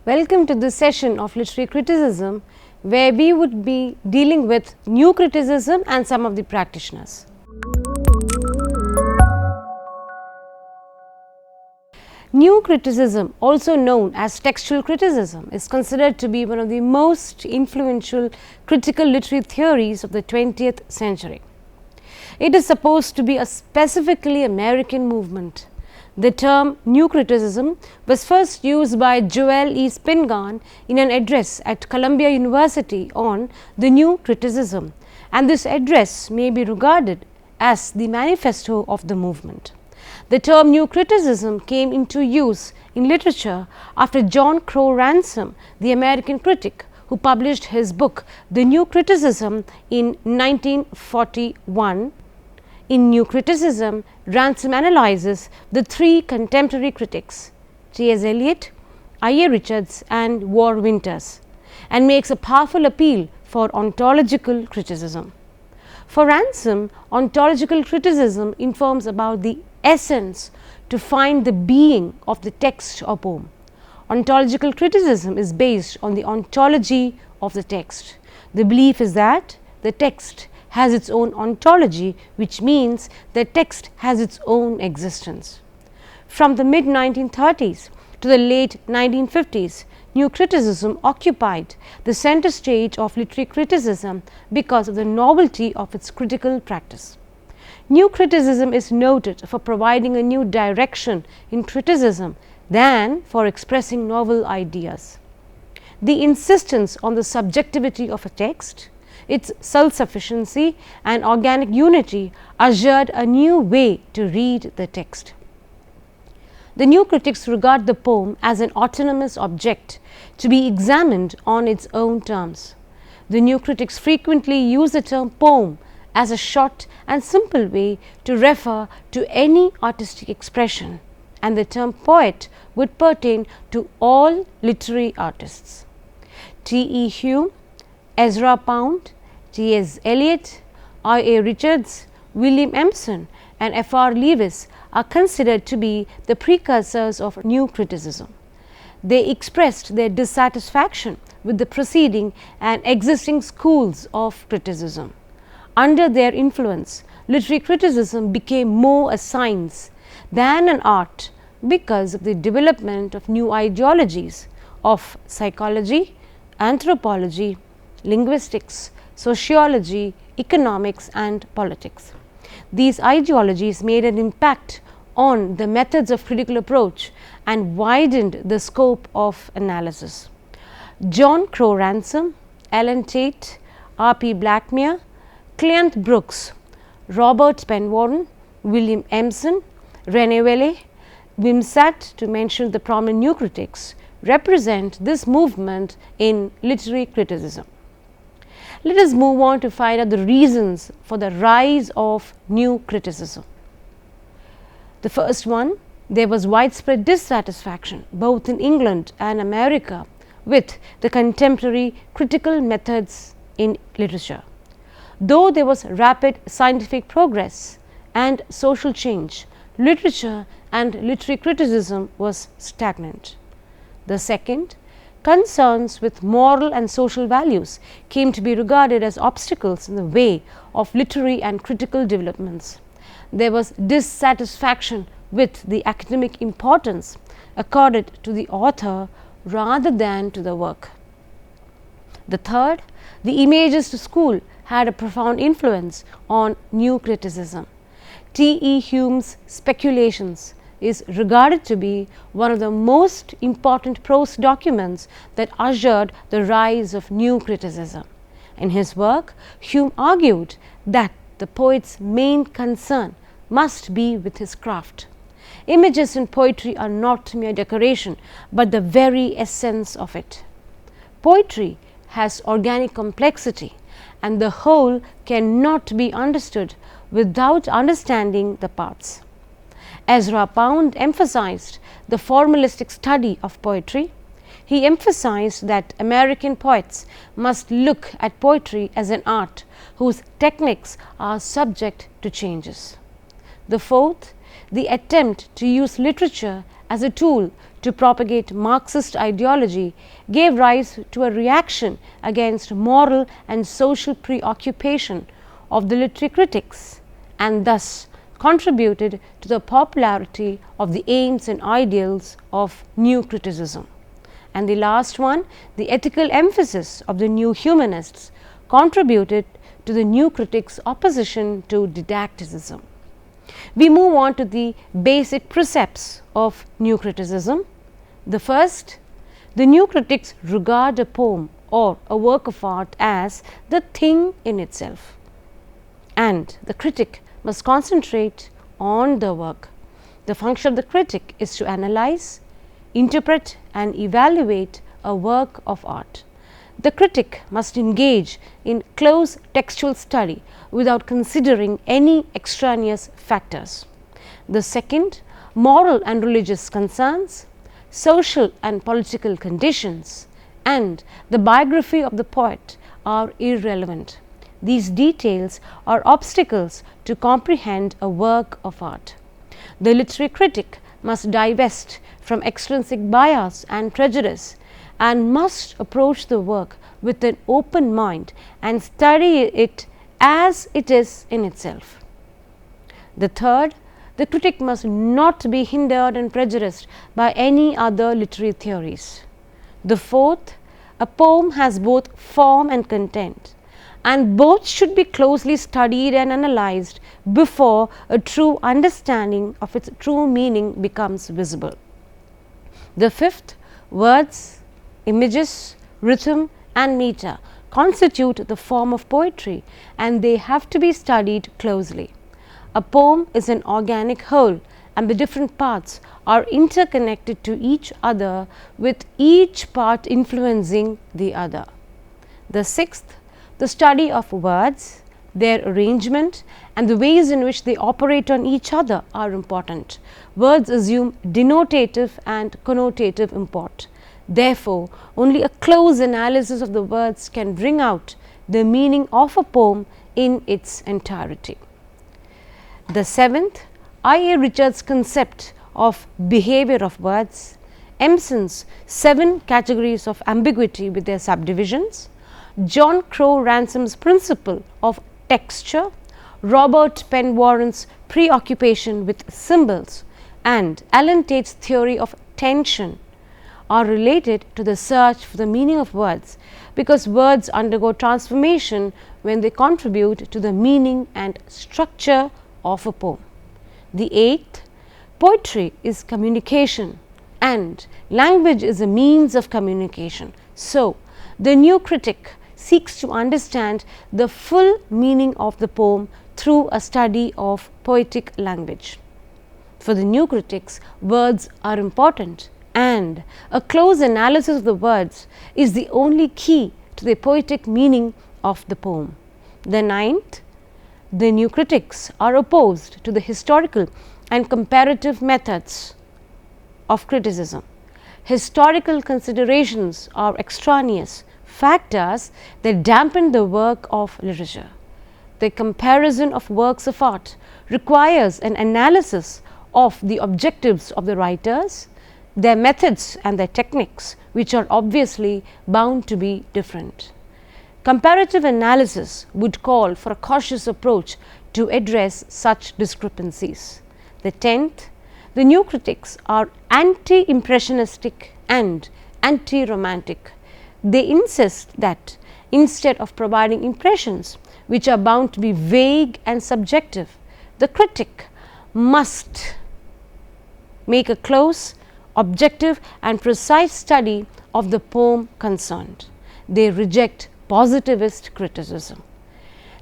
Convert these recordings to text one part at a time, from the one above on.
Welcome to this session of literary criticism, where we would be dealing with new criticism and some of the practitioners. New criticism, also known as textual criticism, is considered to be one of the most influential critical literary theories of the 20th century. It is supposed to be a specifically American movement. The term new criticism was first used by Joel E. Spingarn in an address at Columbia University on the new criticism, and this address may be regarded as the manifesto of the movement. The term new criticism came into use in literature after John Crowe Ransom, the American critic, who published his book The New Criticism in 1941. In New Criticism, Ransom analyzes the three contemporary critics, T.S. Eliot, I.A. Richards and War Winters, and makes a powerful appeal for ontological criticism. For Ransom, ontological criticism informs about the essence to find the being of the text or poem. Ontological criticism is based on the ontology of the text. The belief is that the text has its own ontology, which means the text has its own existence. From the mid-1930s to the late 1950s, new criticism occupied the center stage of literary criticism because of the novelty of its critical practice. New criticism is noted for providing a new direction in criticism than for expressing novel ideas. The insistence on the subjectivity of a text, its self-sufficiency and organic unity ushered a new way to read the text. The new critics regard the poem as an autonomous object to be examined on its own terms. The new critics frequently use the term poem as a short and simple way to refer to any artistic expression, and the term poet would pertain to all literary artists. T.E. Hume, Ezra Pound, T.S. Eliot, I.A. Richards, William Emerson and F.R. Lewis are considered to be the precursors of new criticism. They expressed their dissatisfaction with the preceding and existing schools of criticism. Under their influence, literary criticism became more a science than an art because of the development of new ideologies of psychology, anthropology, linguistics, sociology, economics and politics. These ideologies made an impact on the methods of critical approach and widened the scope of analysis. John Crowe Ransom, Ellen Tate, R.P. Blackmere, Cleanth Brooks, Robert Penn, William Emerson, René Vallée, Wimsatt, to mention the prominent new critics, represent this movement in literary criticism. Let us move on to find out the reasons for the rise of new criticism. The first one, there was widespread dissatisfaction both in England and America with the contemporary critical methods in literature. Though there was rapid scientific progress and social change, literature and literary criticism was stagnant. The second, concerns with moral and social values came to be regarded as obstacles in the way of literary and critical developments. There was dissatisfaction with the academic importance accorded to the author rather than to the work. The third, the images to school had a profound influence on new criticism. T.E. Hume's Speculations is regarded to be one of the most important prose documents that ushered the rise of new criticism. In his work, Hume argued that the poet's main concern must be with his craft. Images in poetry are not mere decoration, but the very essence of it. Poetry has organic complexity, and the whole cannot be understood without understanding the parts. Ezra Pound emphasized the formalistic study of poetry. He emphasized that American poets must look at poetry as an art whose techniques are subject to changes. The fourth, the attempt to use literature as a tool to propagate Marxist ideology gave rise to a reaction against moral and social preoccupation of the literary critics, and thus contributed to the popularity of the aims and ideals of new criticism. And the last one, the ethical emphasis of the new humanists, contributed to the new critics' opposition to didacticism. We move on to the basic precepts of new criticism. The first, the new critics regard a poem or a work of art as the thing in itself, and the critic must concentrate on the work. The function of the critic is to analyze, interpret and evaluate a work of art. The critic must engage in close textual study without considering any extraneous factors. The second, moral and religious concerns, social and political conditions, and the biography of the poet are irrelevant. These details are obstacles to comprehend a work of art. The literary critic must divest from extrinsic bias and prejudice and must approach the work with an open mind and study it as it is in itself. The third, the critic must not be hindered and prejudiced by any other literary theories. The fourth, a poem has both form and content, and both should be closely studied and analyzed before a true understanding of its true meaning becomes visible. The fifth, words, images, rhythm and meter constitute the form of poetry, and they have to be studied closely. A poem is an organic whole, and the different parts are interconnected to each other, with each part influencing the other. The sixth, the study of words, their arrangement and the ways in which they operate on each other are important. Words assume denotative and connotative import. Therefore, only a close analysis of the words can bring out the meaning of a poem in its entirety. The seventh, I. A. Richards' concept of behavior of words, Emerson's 7 categories of ambiguity with their subdivisions, John Crowe Ransom's principle of texture, Robert Penn Warren's preoccupation with symbols, and Alan Tate's theory of tension are related to the search for the meaning of words, because words undergo transformation when they contribute to the meaning and structure of a poem. The eighth, poetry is communication and language is a means of communication. So, the new critic seeks to understand the full meaning of the poem through a study of poetic language. For the new critics, words are important, and a close analysis of the words is the only key to the poetic meaning of the poem. The ninth, the new critics are opposed to the historical and comparative methods of criticism. Historical considerations are extraneous factors that dampen the work of literature. The comparison of works of art requires an analysis of the objectives of the writers, their methods and their techniques, which are obviously bound to be different. Comparative analysis would call for a cautious approach to address such discrepancies. The 10th, the new critics are anti-impressionistic and anti-romantic. They insist that instead of providing impressions which are bound to be vague and subjective, the critic must make a close, objective and precise study of the poem concerned. They reject positivist criticism.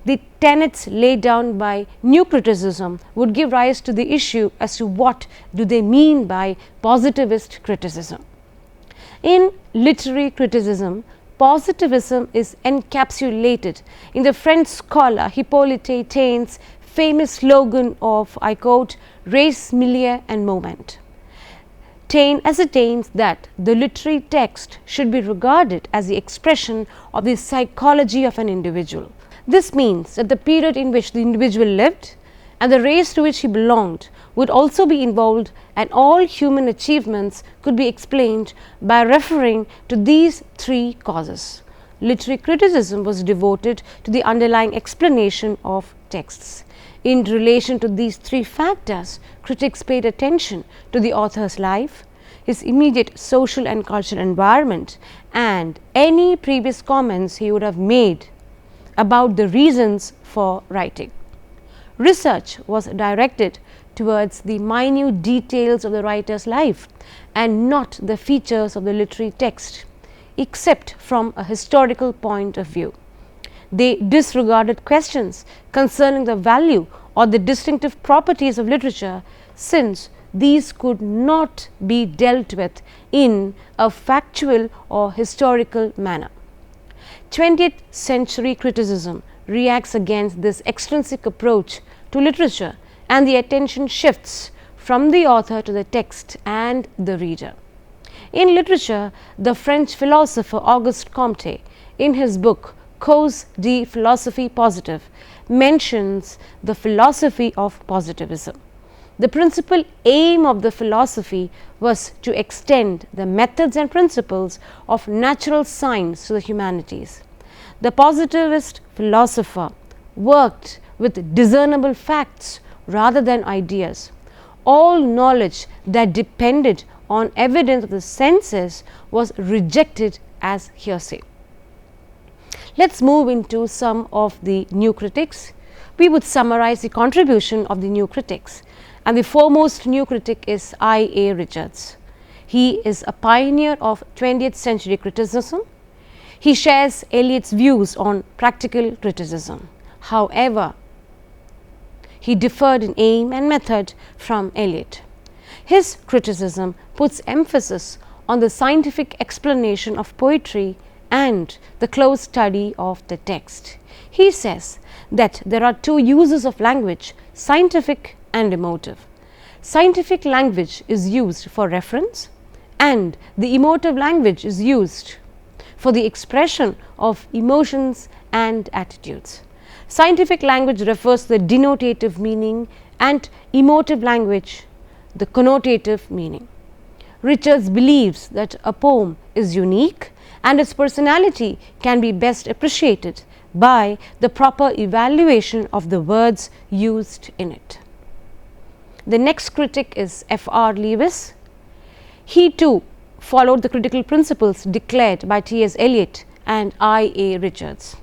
The tenets laid down by new criticism would give rise to the issue as to what do they mean by positivist criticism. In literary criticism, positivism is encapsulated in the French scholar Hippolyte Taine's famous slogan of, I quote, res, milieu and moment. Taine ascertains that the literary text should be regarded as the expression of the psychology of an individual. This means that the period in which the individual lived and the race to which he belonged would also be involved, and all human achievements could be explained by referring to these three causes. Literary criticism was devoted to the underlying explanation of texts. In relation to these three factors, critics paid attention to the author's life, his immediate social and cultural environment, and any previous comments he would have made about the reasons for writing. Research was directed towards the minute details of the writer's life and not the features of the literary text, except from a historical point of view. They disregarded questions concerning the value or the distinctive properties of literature, since these could not be dealt with in a factual or historical manner. 20th century criticism reacts against this extrinsic approach to literature, and the attention shifts from the author to the text and the reader. In literature, the French philosopher Auguste Comte, in his book Causes de Philosophie Positive, mentions the philosophy of positivism. The principal aim of the philosophy was to extend the methods and principles of natural science to the humanities. The positivist philosopher worked with discernible facts rather than ideas. All knowledge that depended on evidence of the senses was rejected as hearsay. Let's move into some of the new critics. We would summarize the contribution of the new critics, and the foremost new critic is I.A. Richards. He is a pioneer of 20th century criticism. He shares Eliot's views on practical criticism. However, he differed in aim and method from Eliot. His criticism puts emphasis on the scientific explanation of poetry and the close study of the text. He says that there are two uses of language, scientific and emotive. Scientific language is used for reference, and the emotive language is used for the expression of emotions and attitudes. Scientific language refers to the denotative meaning, and emotive language the connotative meaning. Richards believes that a poem is unique and its personality can be best appreciated by the proper evaluation of the words used in it. The next critic is F.R. Lewis. He too followed the critical principles declared by T.S. Eliot and I.A. Richards.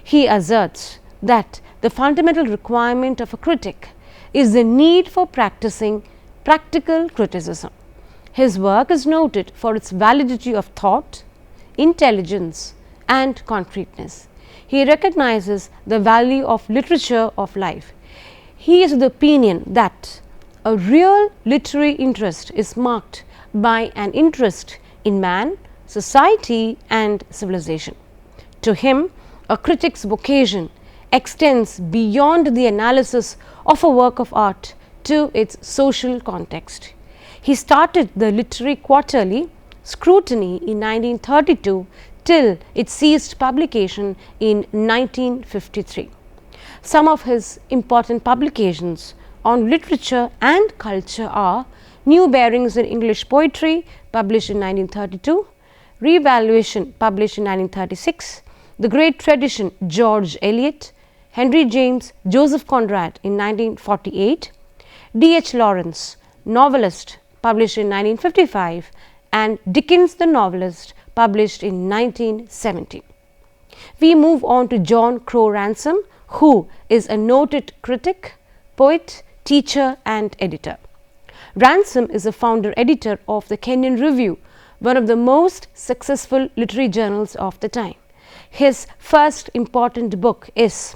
He asserts that the fundamental requirement of a critic is the need for practicing practical criticism. His work is noted for its validity of thought, intelligence, and concreteness. He recognizes the value of literature of life. He is of the opinion that a real literary interest is marked by an interest in man, society, and civilization. To him, a critic's vocation extends beyond the analysis of a work of art to its social context. He started the Literary Quarterly Scrutiny in 1932 till it ceased publication in 1953. Some of his important publications on literature and culture are New Bearings in English Poetry, published in 1932, Revaluation, published in 1936, The Great Tradition, George Eliot, Henry James, Joseph Conrad in 1948, D. H. Lawrence, novelist, published in 1955, and Dickens the Novelist, published in 1970. We move on to John Crowe Ransom, who is a noted critic, poet, teacher, and editor. Ransom is a founder editor of the Kenyon Review, one of the most successful literary journals of the time. His first important book is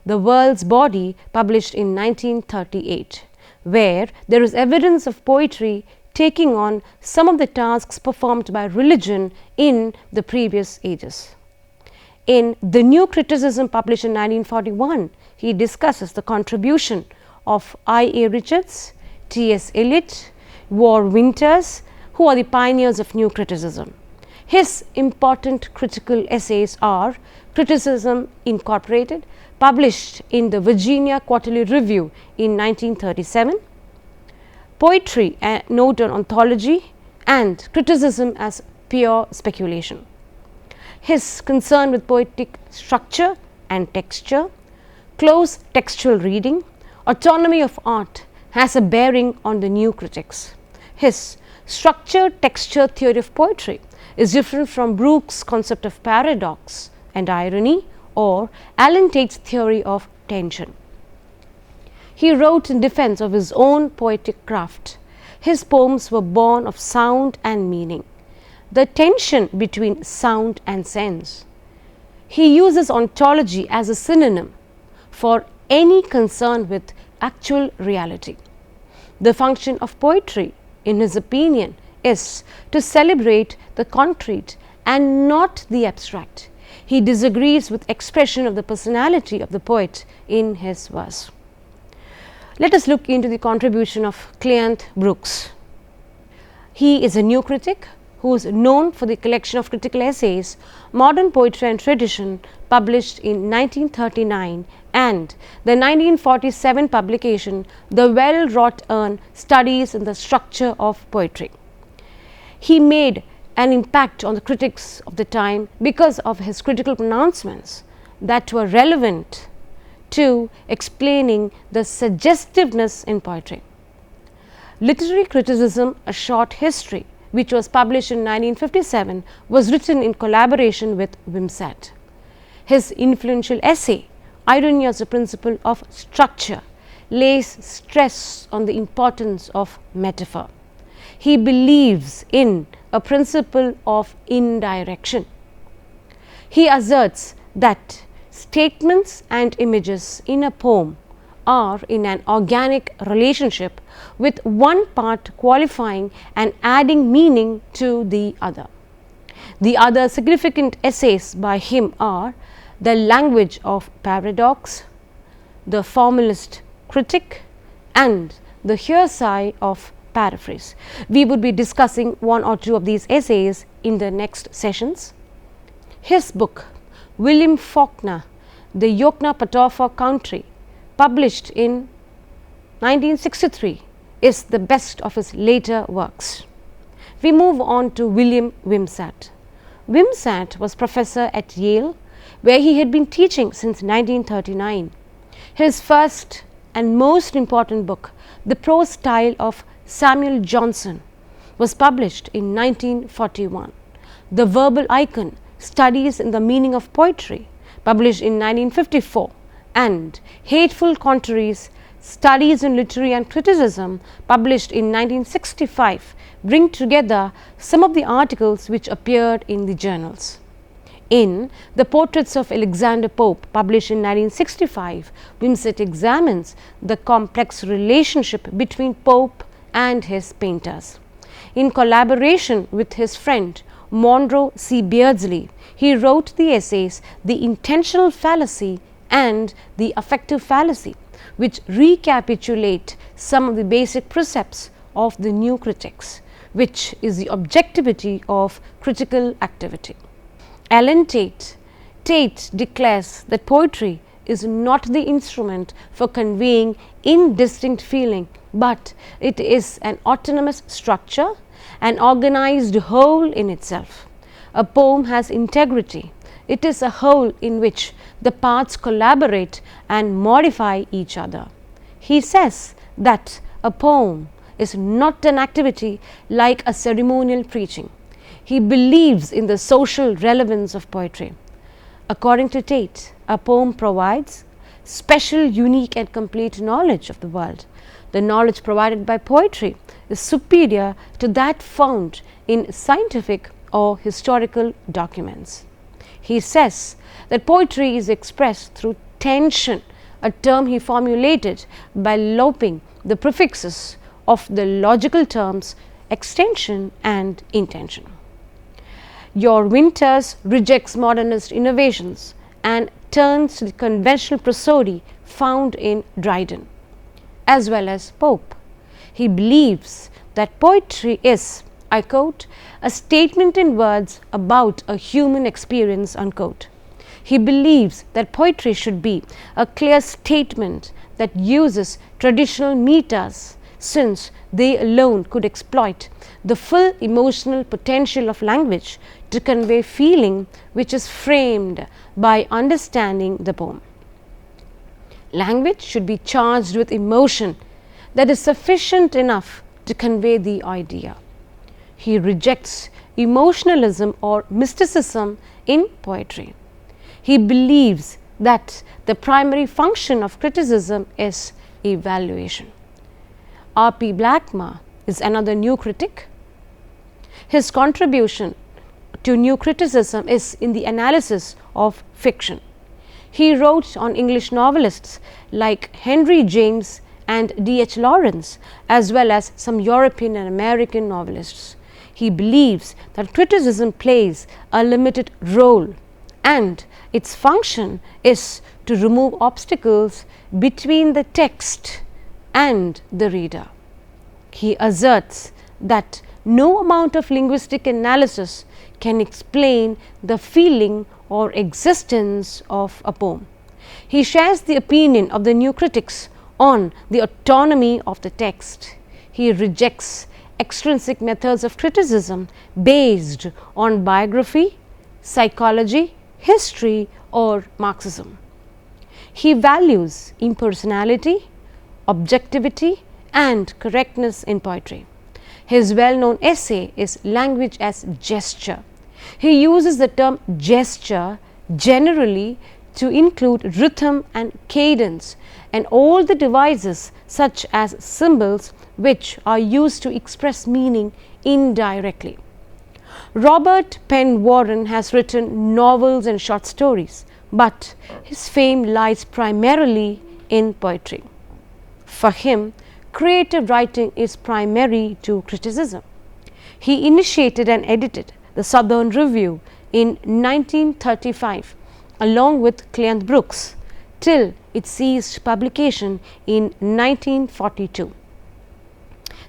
The World's Body, published in 1938, where there is evidence of poetry taking on some of the tasks performed by religion in the previous ages. In The New Criticism, published in 1941, he discusses the contribution of I.A. Richards, T.S. Eliot, War Winters, who are the pioneers of new criticism. His important critical essays are Criticism Incorporated, published in the Virginia Quarterly Review in 1937, poetry a note on ontology, and criticism as pure speculation. His concern with poetic structure and texture, close textual reading, autonomy of art has a bearing on the new critics. His structure texture theory of poetry is different from Brooks' concept of paradox and irony or Alan Tate's theory of tension. He wrote in defense of his own poetic craft. His poems were born of sound and meaning, the tension between sound and sense. He uses ontology as a synonym for any concern with actual reality. The function of poetry, in his opinion, is to celebrate the concrete and not the abstract. He disagrees with expression of the personality of the poet in his verse. Let us look into the contribution of Cleanth Brooks. He is a new critic who is known for the collection of critical essays, Modern Poetry and Tradition, published in 1939, and the 1947 publication, The Well-Wrought Urn, Studies in the Structure of Poetry. He made an impact on the critics of the time because of his critical pronouncements that were relevant to explaining the suggestiveness in poetry. Literary Criticism, A Short History, which was published in 1957, was written in collaboration with Wimsatt. His influential essay, Irony as a Principle of Structure, lays stress on the importance of metaphor. He believes in a principle of indirection. He asserts that statements and images in a poem are in an organic relationship, with one part qualifying and adding meaning to the other. The other significant essays by him are The Language of Paradox, The Formalist Critic, and The Hearsay of Paraphrase. We would be discussing one or two of these essays in the next sessions. His book, William Faulkner, The Yoknapatawpha Country, published in 1963, is the best of his later works. We move on to William Wimsatt. Wimsatt was professor at Yale, where he had been teaching since 1939. His first and most important book, The Prose Style of Samuel Johnson, was published in 1941. The Verbal Icon, Studies in the Meaning of Poetry, published in 1954, and Hateful Contraries, Studies in Literary and Criticism, published in 1965, bring together some of the articles which appeared in the journals. In The Portraits of Alexander Pope, published in 1965, Wimsatt examines the complex relationship between Pope and his painters. In collaboration with his friend Monroe C. Beardsley, he wrote the essays The Intentional Fallacy and The Affective Fallacy, which recapitulate some of the basic precepts of the new critics, which is the objectivity of critical activity. Alan Tate declares that poetry is not the instrument for conveying indistinct feeling, but it is an autonomous structure, an organized whole in itself. A poem has integrity. It is a whole in which the parts collaborate and modify each other. He says that a poem is not an activity like a ceremonial preaching. He believes in the social relevance of poetry. According to Tate, a poem provides special, unique and complete knowledge of the world. The knowledge provided by poetry is superior to that found in scientific or historical documents. He says that poetry is expressed through tension, a term he formulated by looping the prefixes of the logical terms extension and intention. Your Winters rejects modernist innovations and turns to the conventional prosody found in Dryden, as well as Pope. He believes that poetry is, I quote, a statement in words about a human experience, unquote. He believes that poetry should be a clear statement that uses traditional meters, since they alone could exploit the full emotional potential of language to convey feeling which is framed by understanding the poem. Language should be charged with emotion that is sufficient enough to convey the idea. He rejects emotionalism or mysticism in poetry. He believes that the primary function of criticism is evaluation. R.P. Blackmore is another new critic. His contribution to new criticism is in the analysis of fiction. He wrote on English novelists like Henry James and D.H. Lawrence, as well as some European and American novelists. He believes that criticism plays a limited role and its function is to remove obstacles between the text and the reader. He asserts that no amount of linguistic analysis can explain the feeling or existence of a poem. He shares the opinion of the new critics on the autonomy of the text. He rejects extrinsic methods of criticism based on biography, psychology, history or Marxism. He values impersonality, objectivity and correctness in poetry. His well-known essay is Language as Gesture. He uses the term gesture generally to include rhythm and cadence and all the devices such as symbols which are used to express meaning indirectly. Robert Penn Warren has written novels and short stories, but his fame lies primarily in poetry. For him, creative writing is primary to criticism. He initiated and edited the Southern Review in 1935 along with Cleanth Brooks till it ceased publication in 1942.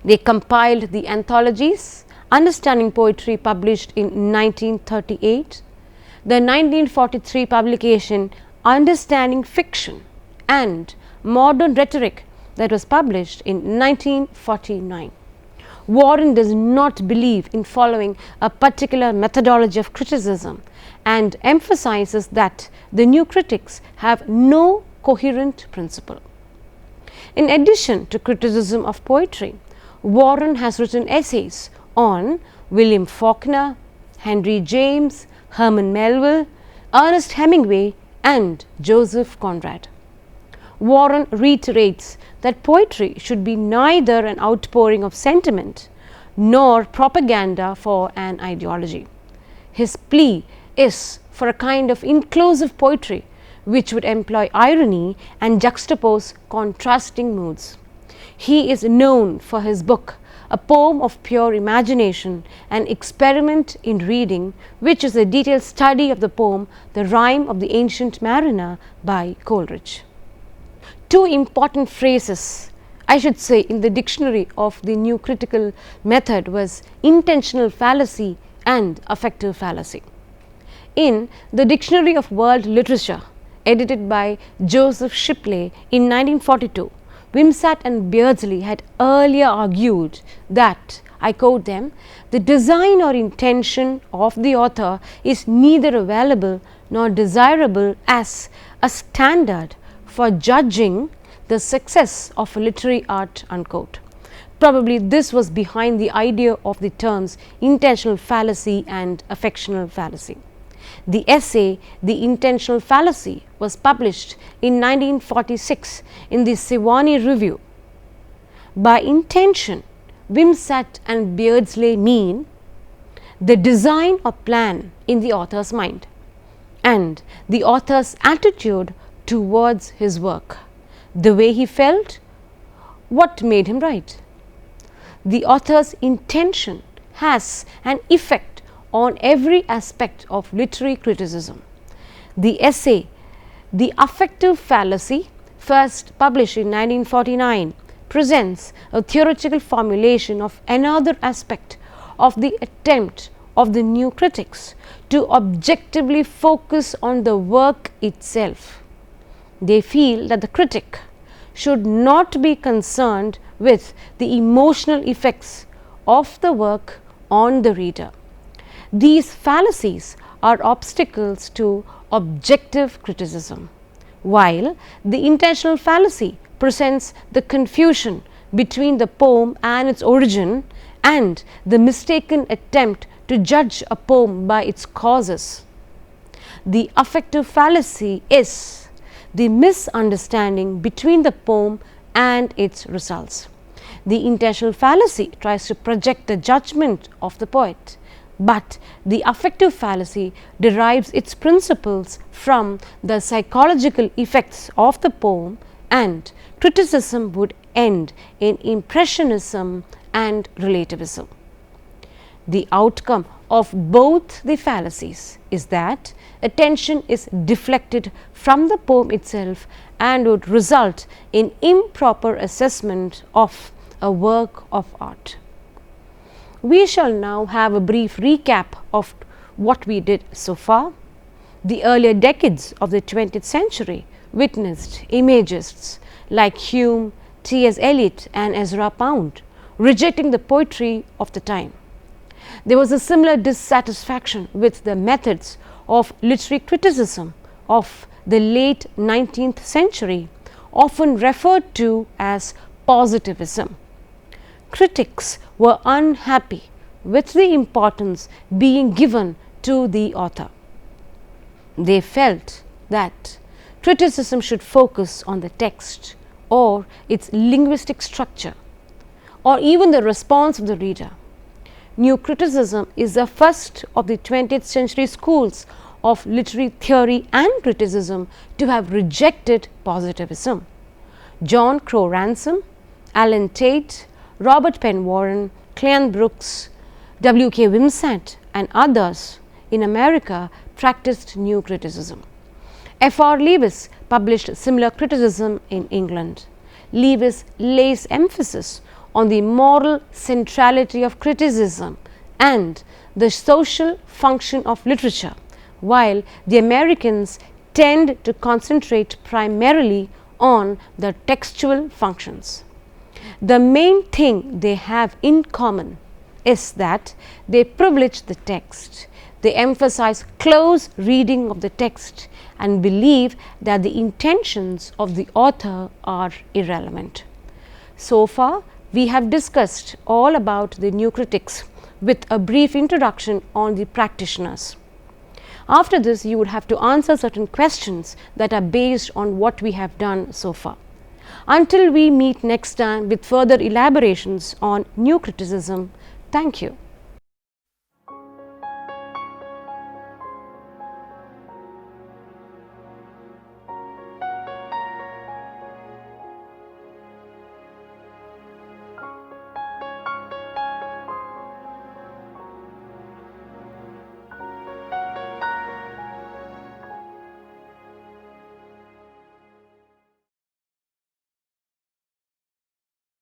They compiled the anthologies Understanding Poetry, published in 1938, the 1943 publication Understanding Fiction, and Modern Rhetoric, that was published in 1949. Warren does not believe in following a particular methodology of criticism and emphasizes that the new critics have no coherent principle. In addition to criticism of poetry, Warren has written essays on William Faulkner, Henry James, Herman Melville, Ernest Hemingway and Joseph Conrad. Warren reiterates that poetry should be neither an outpouring of sentiment nor propaganda for an ideology. His plea is for a kind of inclusive poetry which would employ irony and juxtapose contrasting moods. He is known for his book, A Poem of Pure Imagination, an experiment in reading, which is a detailed study of the poem The Rime of the Ancient Mariner by Coleridge. Two important phrases, I should say, in the dictionary of the new critical method was intentional fallacy and affective fallacy. In the Dictionary of World Literature, edited by Joseph Shipley in 1942, Wimsatt and Beardsley had earlier argued that, I quote them, the design or intention of the author is neither available nor desirable as a standard for judging the success of a literary art, unquote. Probably this was behind the idea of the terms intentional fallacy and affectional fallacy. The essay, The Intentional Fallacy, was published in 1946 in the Sewanee Review. By intention, Wimsatt and Beardsley mean the design or plan in the author's mind and the author's attitude towards his work, the way he felt, what made him write. The author's intention has an effect on every aspect of literary criticism. The essay, The Affective Fallacy, first published in 1949, presents a theoretical formulation of another aspect of the attempt of the new critics to objectively focus on the work itself. They feel that the critic should not be concerned with the emotional effects of the work on the reader. These fallacies are obstacles to objective criticism, while the intentional fallacy presents the confusion between the poem and its origin and the mistaken attempt to judge a poem by its causes. The affective fallacy is the misunderstanding between the poem and its results. The intentional fallacy tries to project the judgment of the poet, but the affective fallacy derives its principles from the psychological effects of the poem, and criticism would end in impressionism and relativism. The outcome of both the fallacies is that attention is deflected from the poem itself and would result in improper assessment of a work of art. We shall now have a brief recap of what we did so far. The earlier decades of the 20th century witnessed imagists like Hume, T.S. Eliot and Ezra Pound rejecting the poetry of the time. There was a similar dissatisfaction with the methods of literary criticism of the late 19th century, often referred to as positivism. Critics were unhappy with the importance being given to the author. They felt that criticism should focus on the text or its linguistic structure, or even the response of the reader. New criticism is the first of the 20th century schools of literary theory and criticism to have rejected positivism. John Crowe Ransom, Alan Tate, Robert Penn Warren, Cleon Brooks, W.K. Wimsatt and others in America practiced new criticism. F.R. Lewis published similar criticism in England. Lewis lays emphasis on the moral centrality of criticism and the social function of literature, while the Americans tend to concentrate primarily on the textual functions. The main thing they have in common is that they privilege the text. They emphasize close reading of the text and believe that the intentions of the author are irrelevant. So far, we have discussed all about the new critics with a brief introduction on the practitioners. After this, you would have to answer certain questions that are based on what we have done so far. Until we meet next time with further elaborations on new criticism, thank you.